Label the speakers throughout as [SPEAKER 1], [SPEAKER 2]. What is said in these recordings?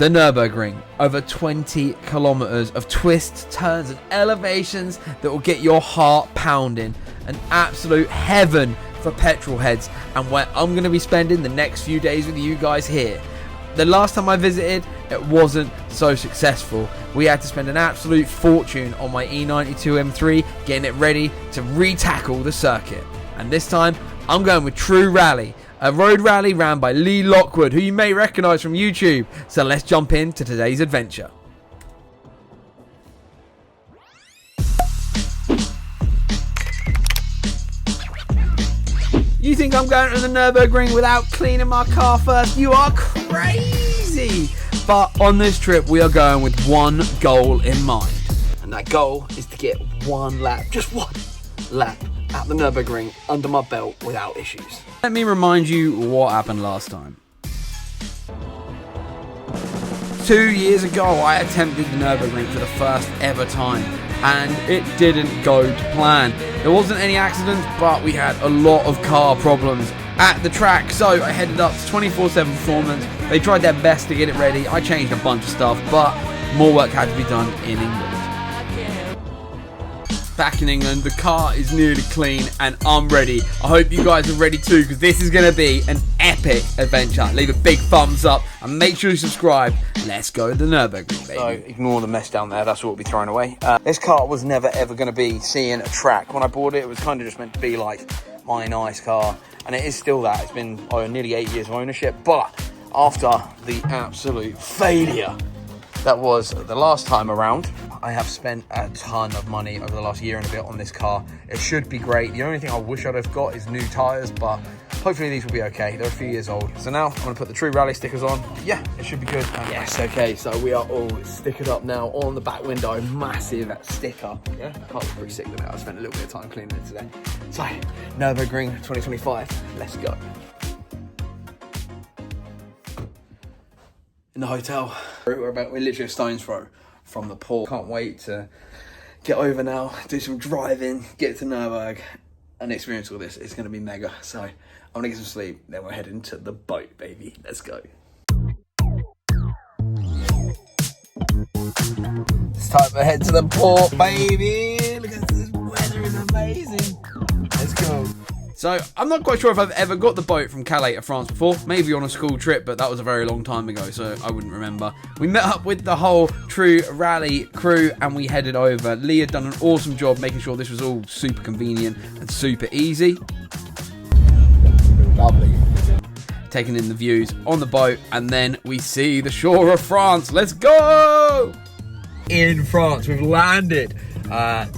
[SPEAKER 1] The Nürburgring, over 20 kilometers of twists, turns and elevations that will get your heart pounding. An absolute heaven for petrol heads, and where I'm going to be spending the next few days with you guys here. The last time I visited, it wasn't so successful. We had to spend an absolute fortune on my E92 M3 getting it ready to re-tackle the circuit. And this time, I'm going with True Rally, a road rally ran by Lee Lockwood, who you may recognise from YouTube. So let's jump into today's adventure. You think I'm going to the Nürburgring without cleaning my car first? You are crazy! But on this trip, we are going with one goal in mind. And that goal is to get one lap, just one lap, at the Nürburgring under my belt without issues. Let me remind you what happened last time. 2 years ago, I attempted the Nürburgring for the first ever time, and it didn't go to plan. There wasn't any accidents, but we had a lot of car problems at the track, so I headed up to 24/7 Performance. They tried their best to get it ready. I changed a bunch of stuff, but more work had to be done in England. Back in England, the car is nearly clean and I'm ready. I hope you guys are ready too, because this is going to be an epic adventure. Leave a big thumbs up and make sure you subscribe. Let's go to the Nürburgring, baby. So ignore the mess down there, that's what we'll be throwing away. This car was never ever going to be seeing a track. When I bought it, it was kind of just meant to be like my nice car, and it is still that. It's been nearly 8 years of ownership, but after the absolute failure that was the last time around, I have spent a ton of money over the last year and a bit on this car. It should be great. The only thing I wish I'd have got is new tyres, but hopefully these will be okay. They're a few years old. So now I'm going to put the True Rally stickers on. Yeah, it should be good. And yes, okay, so we are all stickered up now on the back window. Massive sticker. Yeah, the car's pretty sick with it. I spent a little bit of time cleaning it today. So, Nürburgring 2025, let's go. In the hotel. We're literally a stone's throw from the port. Can't wait to get over now, do some driving, get to Nürburgring and experience all this. It's going to be mega. So I'm going to get some sleep, then we're heading to the boat, baby. Let's go. It's time to head to the port, baby. Look at this, weather is amazing. Let's go. So, I'm not quite sure if I've ever got the boat from Calais to France before. Maybe on a school trip, but that was a very long time ago, so I wouldn't remember. We met up with the whole True Rally crew and we headed over. Lee had done an awesome job making sure this was all super convenient and super easy. Lovely. Taking in the views on the boat, and then we see the shore of France. Let's go! In France, we've landed.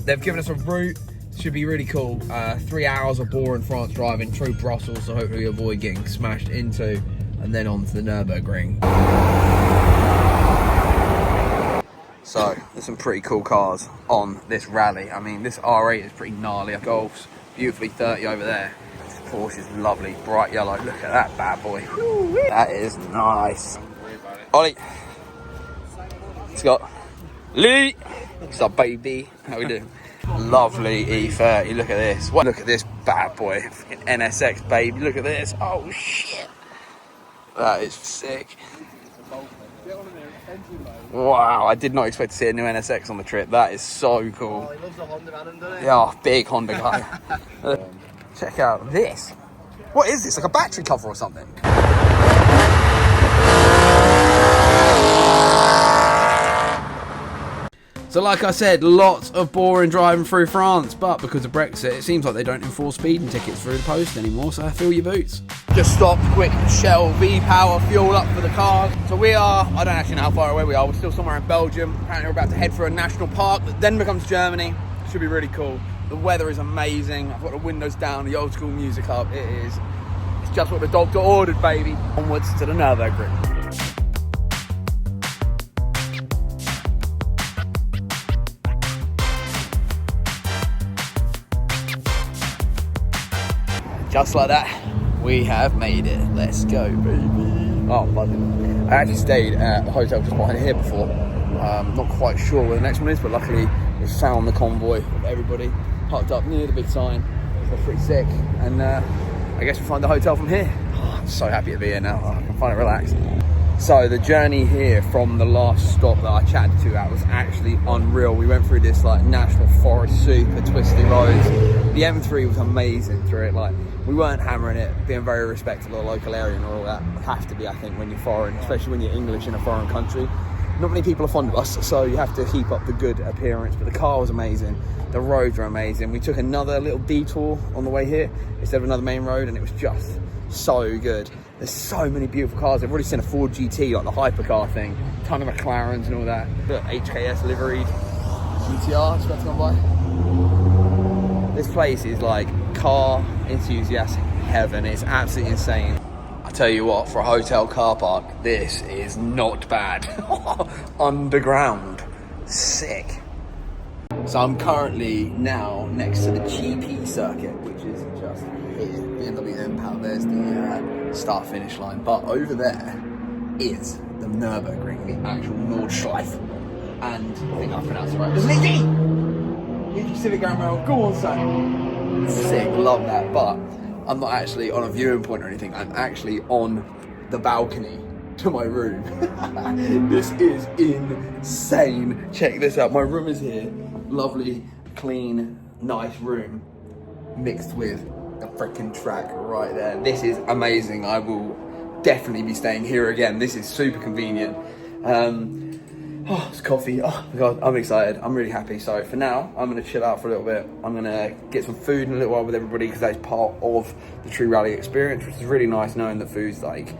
[SPEAKER 1] They've given us a route. Should be really cool. 3 hours of boring France driving through Brussels, so hopefully we avoid getting smashed into, and then on to the Nürburgring. So there's some pretty cool cars on this rally. I mean, this R8 is pretty gnarly. Golf's beautifully 30 over there. This Porsche is lovely, bright yellow. Look at that bad boy. That is nice. Ollie, Scott, Lee, what's up, baby? How we doing? Lovely E30, look at this. Look at this bad boy. NSX, baby, look at this. Oh shit, that is sick. Wow, I did not expect to see a new NSX on the trip. That is so cool. He loves the Honda man, doesn't he? Yeah, big Honda guy. Check out this. What is this, like a battery cover or something? So like I said, lots of boring driving through France, but because of Brexit, it seems like they don't enforce speeding tickets through the post anymore, so fill your boots. Just stopped, quick Shell V-Power fuel up for the car. So we are, I don't actually know how far away we are, we're still somewhere in Belgium. Apparently we're about to head for a national park that then becomes Germany. Should be really cool. The weather is amazing. I've got the windows down, the old school music up. It's just what the doctor ordered, baby. Onwards to the Nürburgring. Just like that, we have made it. Let's go, baby. Oh, buzzing. I actually stayed at the hotel just behind here before. Not quite sure where the next one is, but luckily we found the convoy of everybody parked up near the big sign. They're pretty sick. And I guess we'll find the hotel from here. Oh, I'm so happy to be here now. I can finally relax. So the journey here from the last stop that I chatted to at was actually unreal. We went through this like national forest, super twisty roads. The M3 was amazing through it. Like, we weren't hammering it, being very respectful of the local area and all that. Have to be, I think, when you're foreign, especially when you're English in a foreign country. Not many people are fond of us, so you have to keep up the good appearance. But the car was amazing. The roads were amazing. We took another little detour on the way here instead of another main road, and it was just so good. There's so many beautiful cars. I've already seen a Ford GT, like the hypercar thing. Ton of McLarens and all that. Look, HKS liveried GTR, it's about to come by. This place is like car enthusiast heaven. It's absolutely insane. I tell you what, for a hotel car park, this is not bad. Underground. Sick. So I'm currently now next to the GP circuit, which is just here. BMW impound. There's the start finish line. But over there is the Nurburgring, the actual Nordschleife. And I think I pronounced it right. It's Civic Grand Rail. Go on, son. Sick, love that. But I'm not actually on a viewing point or anything. I'm actually on the balcony to my room. This is insane. Check this out. My room is here. Lovely, clean, nice room mixed with a freaking track right there. This is amazing. I will definitely be staying here again. This is super convenient. Oh, it's coffee. Oh my God, I'm excited. I'm really happy. So for now, I'm going to chill out for a little bit. I'm going to get some food in a little while with everybody because that's part of the True Rally experience, which is really nice knowing that food's like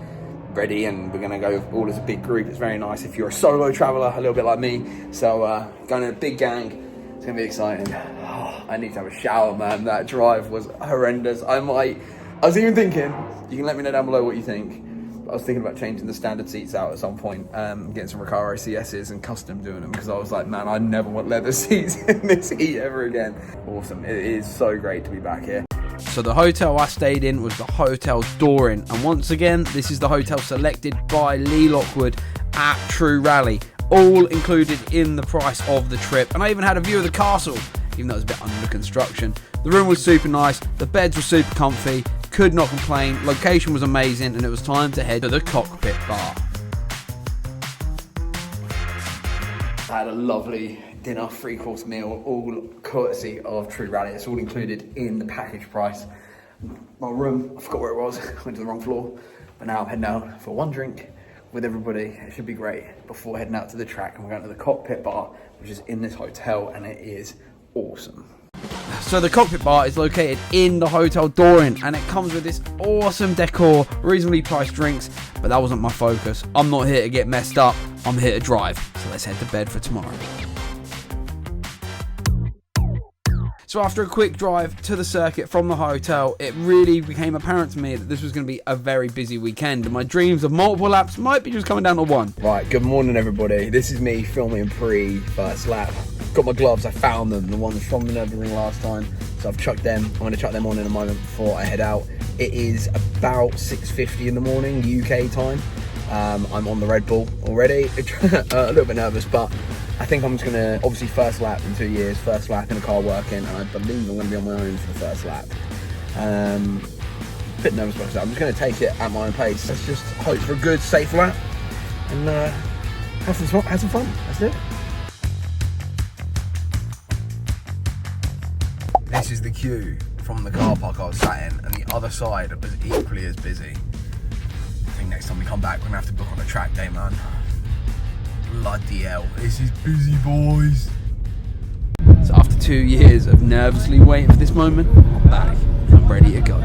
[SPEAKER 1] ready and we're going to go all as a big group. It's very nice if you're a solo traveler, a little bit like me. So going in a big gang. It's gonna be exciting. Oh, I need to have a shower, man. That drive was horrendous. I was even thinking, you can let me know down below what you think. I was thinking about changing the standard seats out at some point, getting some Recaro CSs and custom doing them because I was like, man, I never want leather seats in this heat ever again. Awesome. It is so great to be back here. So the hotel I stayed in was the Hotel Dorin, and once again, this is the hotel selected by Lee Lockwood at True Rally. All included in the price of the trip, and I even had a view of the castle, even though it was a bit under construction. The room was super nice, the beds were super comfy, could not complain, location was amazing, and it was time to head to the cockpit bar. I had a lovely dinner, 3-course meal, all courtesy of True Rally. It's all included in the package price. My room, I forgot where it was, went to the wrong floor, but now I'm heading out for one drink with everybody. It should be great before heading out to the track, and we're going to the cockpit bar, which is in this hotel, and it is awesome. So the cockpit bar is located in the Hotel Dorin, and it comes with this awesome decor, reasonably priced drinks, but that wasn't my focus. I'm not here to get messed up, I'm here to drive. So let's head to bed for tomorrow. So after a quick drive to the circuit from the hotel, it really became apparent to me that this was going to be a very busy weekend, and my dreams of multiple laps might be just coming down to one. Right, good morning everybody. This is me filming pre-first lap. Got my gloves, I found them, the ones from the Nurburgring last time. So I've chucked them. I'm going to chuck them on in a moment before I head out. It is about 6:50 in the morning, UK time. I'm on the Red Bull already. A little bit nervous, but I think I'm just going to, obviously first lap in 2 years, first lap in a car working, and I believe I'm going to be on my own for the first lap. A bit nervous about that. I'm just going to take it at my own pace. Let's just hope for a good, safe lap, and have some fun. Let's do it. This is the queue from the car park I was sat in, and the other side was equally as busy. I think next time we come back, we're going to have to book on a track day, man. Bloody hell, this is busy, boys. So after 2 years of nervously waiting for this moment, I'm back. I'm ready to go.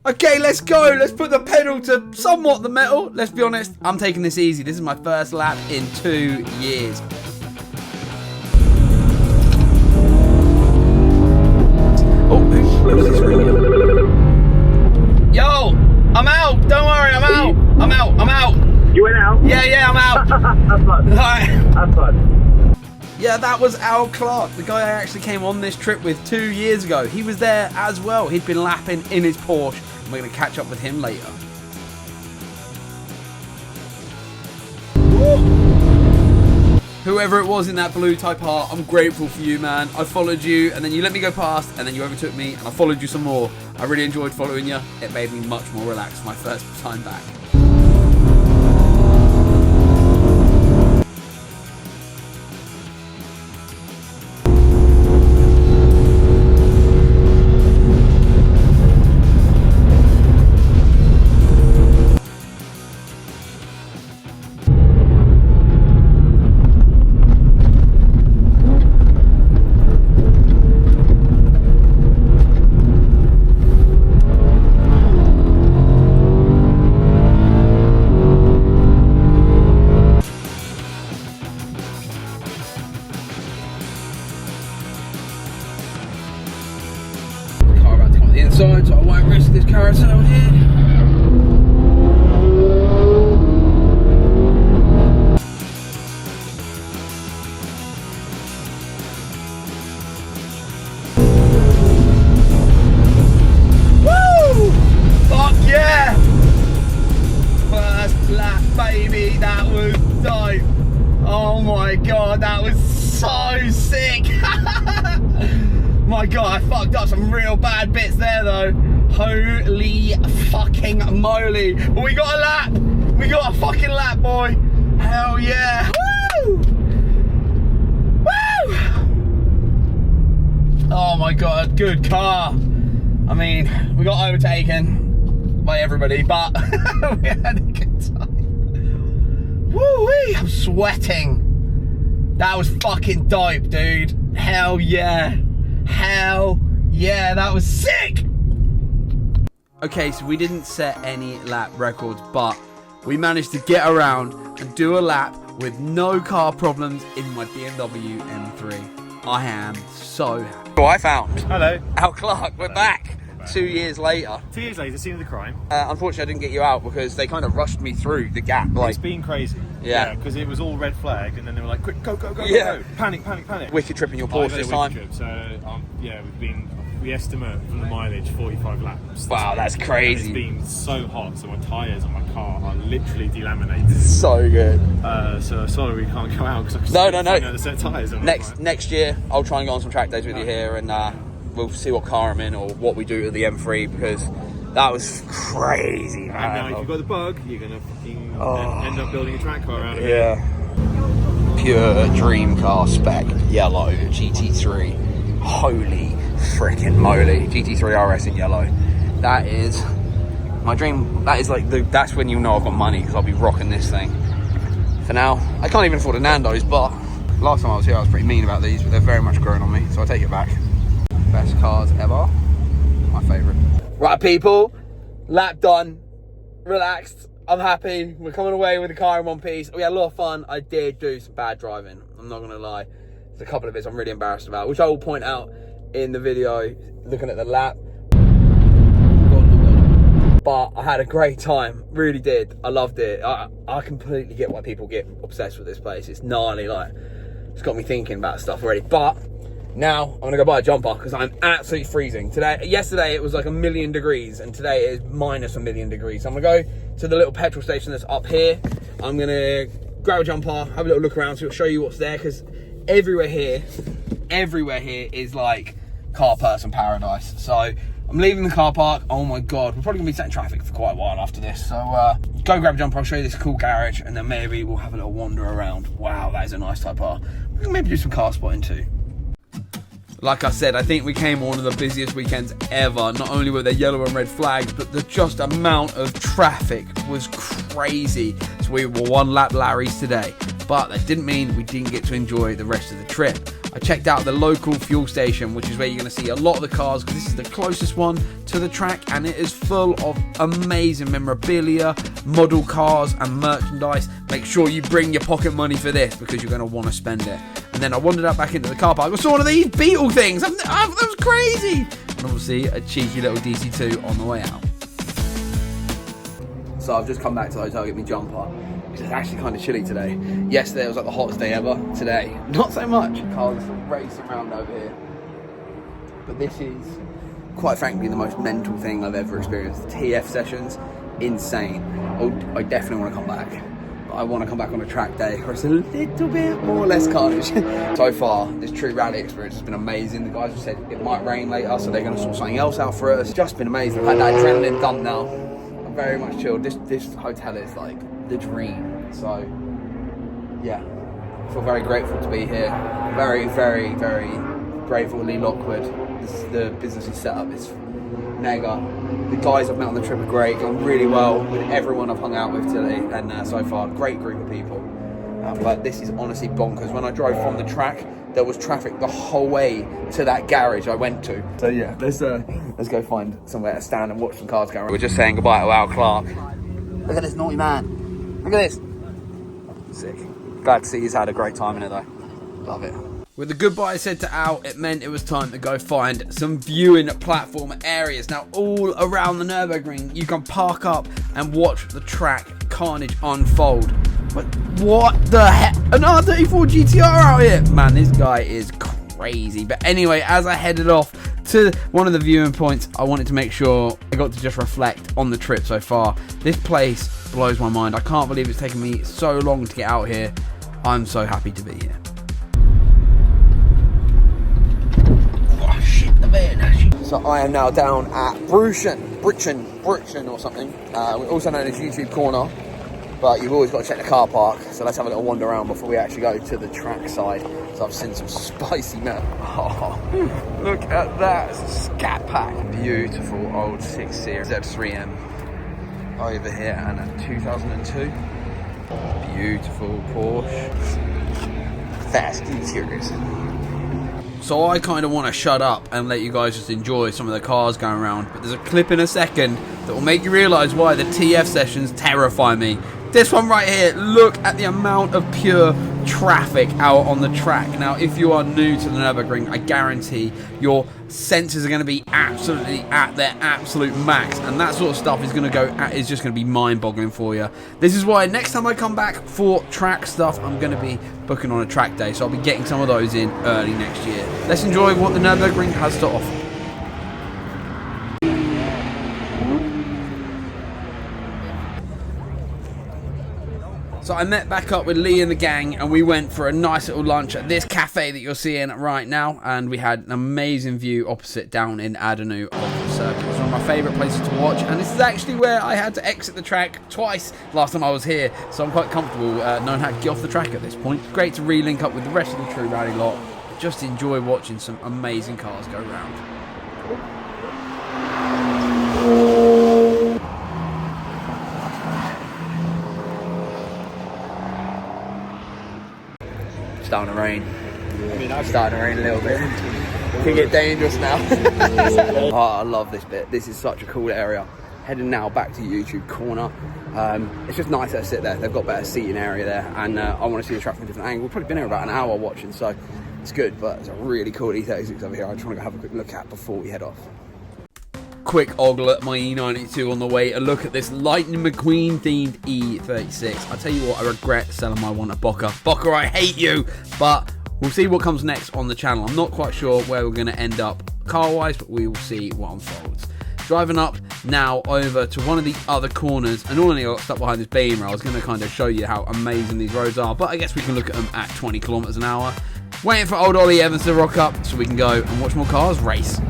[SPEAKER 1] Okay, let's go. Let's put the pedal to somewhat the metal. Let's be honest, I'm taking this easy. This is my first lap in 2 years. Oh, who's this ringing? Yo, I'm out. Don't worry, I'm out. I'm out.
[SPEAKER 2] You went out?
[SPEAKER 1] Yeah, I'm out.
[SPEAKER 2] That's fun.
[SPEAKER 1] Alright.
[SPEAKER 2] That's fun.
[SPEAKER 1] Yeah, that was Al Clark, the guy I actually came on this trip with 2 years ago. He was there as well. He'd been lapping in his Porsche. We're going to catch up with him later. Whoever it was in that blue Type R, I'm grateful for you, man. I followed you, and then you let me go past, and then you overtook me, and I followed you some more. I really enjoyed following you. It made me much more relaxed my first time back. Inside, so I won't risk this carousel here. Woo! Fuck yeah! First lap, baby, that was dope. Oh my god, that was so sick! My god, I fucked up some real bad bits there though. Holy fucking moly. But we got a lap. We got a fucking lap, boy. Hell yeah. Woo! Woo! Oh my god, good car. I mean, we got overtaken by everybody, but we had a good time. Woo-wee, I'm sweating. That was fucking dope, dude. Hell yeah. Hell yeah, that was sick! Okay, so we didn't set any lap records, but we managed to get around and do a lap with no car problems in my BMW M3. I am so happy. Oh, I found.
[SPEAKER 2] Hello.
[SPEAKER 1] Al Clark, we're back. 2 years later.
[SPEAKER 2] 2 years later, scene of the crime.
[SPEAKER 1] Unfortunately, I didn't get you out because they kind of rushed me through the gap. Like,
[SPEAKER 2] it's been crazy.
[SPEAKER 1] Yeah.
[SPEAKER 2] Because it was all red flag, and then they were like, quick, go, go, go,
[SPEAKER 1] yeah.
[SPEAKER 2] go. Panic, panic, panic.
[SPEAKER 1] Wicked trip in your Porsche this time.
[SPEAKER 2] Trip, so, yeah, we estimate from the mileage 45 laps.
[SPEAKER 1] Wow, that's crazy.
[SPEAKER 2] And it's been so hot, so my tyres on my car are literally delaminated.
[SPEAKER 1] So good.
[SPEAKER 2] So sorry we can't go out because
[SPEAKER 1] no.
[SPEAKER 2] the set tyres.
[SPEAKER 1] Next year, I'll try and go on some track days with you here, and we'll see what car I'm in or what we do to the M3 because that was crazy, man.
[SPEAKER 2] And now if you've got the bug, you're gonna fucking end up building a track car out of it.
[SPEAKER 1] Yeah. Pure dream car spec, yellow GT3. Holy freaking moly, GT3 RS in yellow. That is my dream. That is like that's when you know I've got money because I'll be rocking this thing. For now, I can't even afford a Nando's, but last time I was here I was pretty mean about these, but they're very much growing on me, so I take it back. Best cars ever. My favourite. Right, people. Lap done. Relaxed. I'm happy. We're coming away with the car in one piece. We had a lot of fun. I did do some bad driving. I'm not going to lie. There's a couple of bits I'm really embarrassed about, which I will point out in the video, looking at the lap. But I had a great time. Really did. I loved it. I completely get why people get obsessed with this place. It's gnarly. Like, it's got me thinking about stuff already. But now I'm gonna go buy a jumper because I'm absolutely freezing. Yesterday it was like 1,000,000 degrees, and today it is minus 1,000,000 degrees. So I'm gonna go to the little petrol station that's up here. I'm gonna grab a jumper, have a little look around, so it'll show you what's there. Because everywhere here is like car person paradise. So I'm leaving the car park. Oh my god, we're probably gonna be sat in traffic for quite a while after this. So go grab a jumper. I'll show you this cool garage, and then maybe we'll have a little wander around. Wow, that is a nice Type R. We can maybe do some car spotting too. Like I said, I think we came on one of the busiest weekends ever. Not only were there yellow and red flags, but the just amount of traffic was crazy. So we were one lap Larry's today. But that didn't mean we didn't get to enjoy the rest of the trip. I checked out the local fuel station, which is where you're going to see a lot of the cars, because this is the closest one to the track, and it is full of amazing memorabilia, model cars and merchandise. Make sure you bring your pocket money for this, because you're going to want to spend it. And then I wandered up back into the car park. I saw one of these Beetle things. That was crazy. And obviously a cheeky little DC2 on the way out. So I've just come back to the hotel to get me jumper. It's actually kind of chilly today. Yesterday it was like the hottest day ever. Today, not so much. Cars racing around over here. But this is, quite frankly, the most mental thing I've ever experienced. TF sessions, insane. I definitely want to come back. But I want to come back on a track day where it's a little bit more or less carnage. So far, this true rally experience has been amazing. The guys have said it might rain later, so they're going to sort something else out for us. It's just been amazing. I've had that adrenaline dump now. I'm very much chilled. This hotel is like the dream. So, yeah, I feel very grateful to be here. Very, very, very grateful to Lee Lockwood. The business he's set up is mega. The guys I've met on the trip are great. Gone really well with everyone I've hung out with today, and so far, great group of people. But this is honestly bonkers. When I drove from the track, there was traffic the whole way to that garage I went to. So yeah, let's go find somewhere to stand and watch some cars go around. We're just saying goodbye to Al Clark. Look at this naughty man. Look at this. Sick. Glad to see he's had a great time in it though. Love it. With the goodbye said to Al, it meant it was time to go find some viewing platform areas. Now, all around the Nürburgring, you can park up and watch the track carnage unfold. But what the heck? An R34 GTR out here? Man, this guy is crazy. But anyway, as I headed off to one of the viewing points, I wanted to make sure I got to just reflect on the trip so far. This place blows my mind. I can't believe it's taken me so long to get out here. I'm so happy to be here. So I am now down at Brüchen or something, also known as YouTube Corner, but you've always got to check the car park, so let's have a little wander around before we actually go to the track side. So I've seen some spicy metal. Oh, look at that, it's a scat pack. Beautiful old 6 Series Z3M over here, and a 2002. Beautiful Porsche. Fast and Furious. So I kind of want to shut up and let you guys just enjoy some of the cars going around. But there's a clip in a second that will make you realise why the TF sessions terrify me. This one right here, look at the amount of pure traffic out on the track. Now, if you are new to the Nürburgring, I guarantee your senses are going to be absolutely at their absolute max, and that sort of stuff is just going to be mind-boggling for you. This is why next time I come back for track stuff, I'm going to be booking on a track day, so I'll be getting some of those in early next year. Let's enjoy what the Nürburgring has to offer. So I met back up with Lee and the gang, and we went for a nice little lunch at this cafe that you're seeing right now, and we had an amazing view opposite down in Adenu of the circuit. It's one of my favourite places to watch, and this is actually where I had to exit the track twice last time I was here, so I'm quite comfortable knowing how to get off the track at this point. Great to re-link up with the rest of the True Rally lot. Just enjoy watching some amazing cars go round. Starting to rain. Starting to rain a little bit. Can get dangerous now. Oh, I love this bit. This is such a cool area. Heading now back to YouTube Corner. It's just nicer to sit there. They've got better seating area there, and I want to see the track from a different angle. We've probably been here about an hour watching, so it's good. But it's a really cool E36 over here. I just want to go have a quick look at before we head off. Quick ogle at my E92 on the way. A look at this Lightning McQueen themed E36. I tell you what, I regret selling my one to Bocker. Bocker, I hate you, but we'll see what comes next on the channel. I'm not quite sure where we're going to end up car-wise, but we will see what unfolds. Driving up now over to one of the other corners, and all I got stuck behind this beamer. I was going to kind of show you how amazing these roads are, but I guess we can look at them at 20 kilometers an hour. Waiting for old Ollie Evans to rock up so we can go and watch more cars race.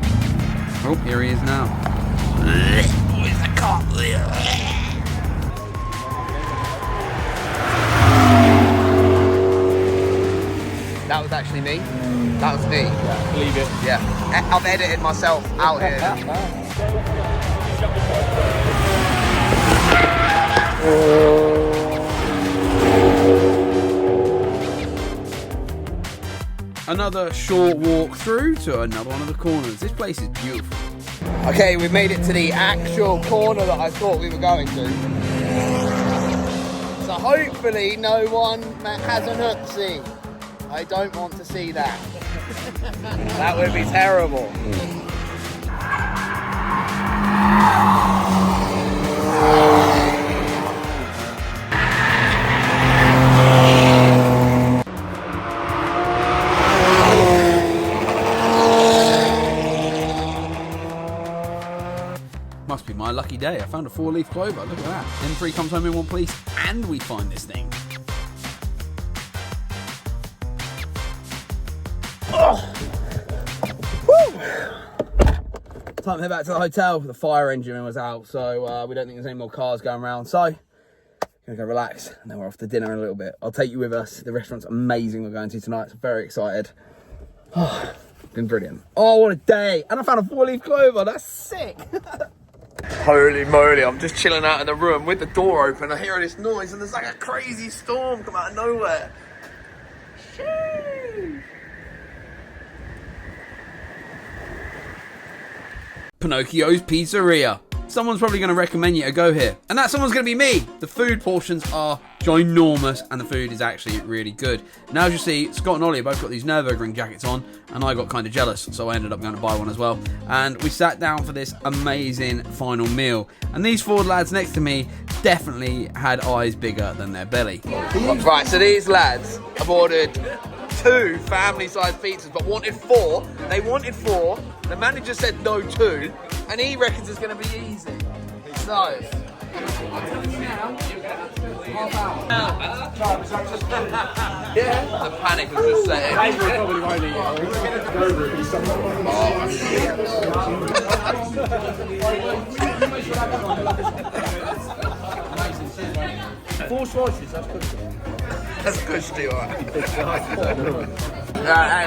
[SPEAKER 1] Oh, here he is now. Where's the car? That was actually me. That was me.
[SPEAKER 2] Yeah, believe it.
[SPEAKER 1] Yeah. I've edited myself out here. Another short walk through to another one of the corners. This place is beautiful. Okay, we've made it to the actual corner that I thought we were going to. So hopefully no one has an oopsie. I don't want to see that. That would be terrible. Must be my lucky day. I found a 4-leaf clover. Look at that. M3 comes home in one piece and we find this thing. Time to head back to the hotel. The fire engine was out, so we don't think there's any more cars going around. So, gonna go relax, and then we're off to dinner in a little bit. I'll take you with us. The restaurant's amazing we're going to tonight, so very excited. Oh, been brilliant. Oh, what a day. And I found a 4-leaf clover, that's sick. Holy moly, I'm just chilling out in the room with the door open. I hear this noise, and there's like a crazy storm come out of nowhere. Sheesh. Pinocchio's Pizzeria. Someone's probably going to recommend you to go here, and that someone's going to be me. The food portions are ginormous, and the food is actually really good. Now, as you see, Scott and Ollie have both got these Nurburgring jackets on, and I got kind of jealous, so I ended up going to buy one as well. And we sat down for this amazing final meal, and these 4 lads next to me definitely had eyes bigger than their belly. Right, so these lads have ordered 2 family-sized pizzas, but wanted 4. They wanted 4. The manager said no 2, and he reckons it's going to be easy. So, yeah, the panic was just setting. Probably won't eat it. 4 slices, that's good. That's good, Stu. Hang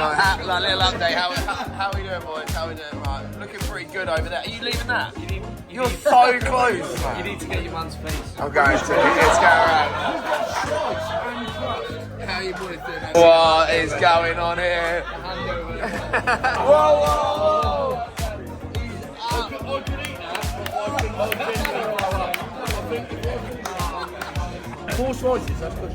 [SPEAKER 1] on, a little update. How are we doing, boys? How are we doing? Right, looking pretty good over there. Are you leaving that? You're so close, man. You need to get your man's face. I'm going to. Let's go around. How are you boys doing? What is going on here? Whoa, whoa, whoa! I could eat that. 4 slices, that's good.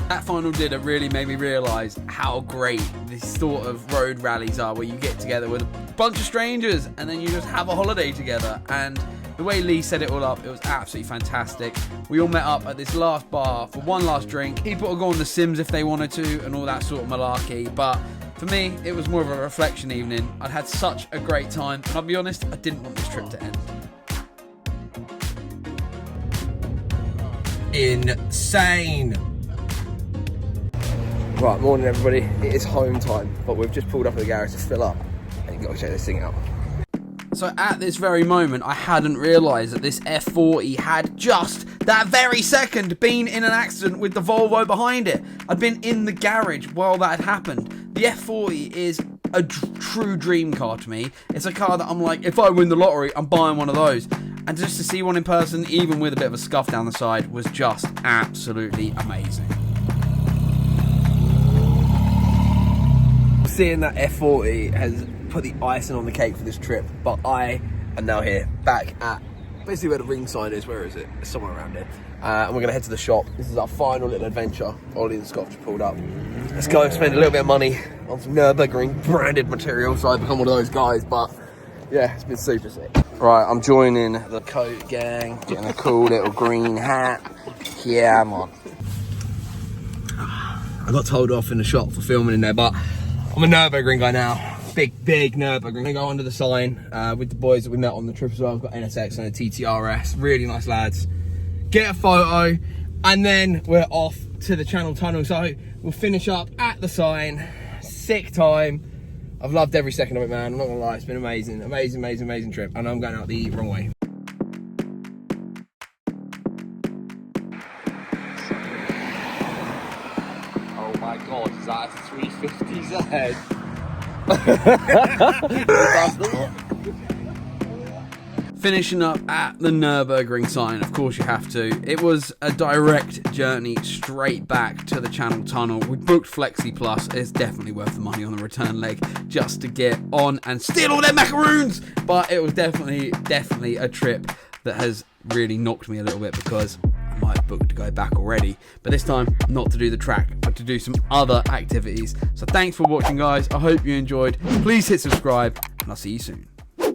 [SPEAKER 1] That final dinner really made me realise how great this sort of road rallies are, where you get together with a bunch of strangers and then you just have a holiday together. And the way Lee set it all up, it was absolutely fantastic. We all met up at this last bar for one last drink. People would go on The Sims if they wanted to and all that sort of malarkey, but for me, it was more of a reflection evening. I'd had such a great time, and I'll be honest, I didn't want this trip to end. Insane. Right, morning everybody. It is home time, but we've just pulled up at the garage to fill up, and you've got to check this thing out. So at this very moment, I hadn't realised that this F40 had just that very second been in an accident with the Volvo behind it. I'd been in the garage while that had happened. The F40 is a true dream car to me. It's a car that I'm like, if I win the lottery, I'm buying one of those. And just to see one in person, even with a bit of a scuff down the side, was just absolutely amazing. Seeing that F40 has put the icing on the cake for this trip, but I am now here, back at basically where the ring sign is. Where is it? It's somewhere around here. And we're going to head to the shop. This is our final little adventure. Ollie and Scott just pulled up. Let's go and spend a little bit of money on some Nurburgring branded material, so I become one of those guys, but yeah, it's been super sick. Right, I'm joining the coat gang, getting a cool little green hat. Yeah, I'm on. I got told off in the shop for filming in there, but I'm a Nürburgring guy now. Big Nürburgring. I go under the sign with the boys that we met on the trip as well. I've got NSX and a TTRS. Really nice lads. Get a photo, and then we're off to the Channel Tunnel. So we'll finish up at the sign. Sick time. I've loved every second of it, man. I'm not gonna lie. It's been amazing. Amazing trip. And I'm going out the wrong way. Oh my God, is that a 350Z? Finishing up at the Nürburgring sign, of course you have to. It was a direct journey straight back to the Channel Tunnel. We booked Flexi Plus. It's definitely worth the money on the return leg just to get on and steal all their macaroons. But it was definitely a trip that has really knocked me a little bit, because I might have booked to go back already, but this time not to do the track, but to do some other activities. So thanks for watching, guys. I hope you enjoyed. Please hit subscribe, and I'll see you soon.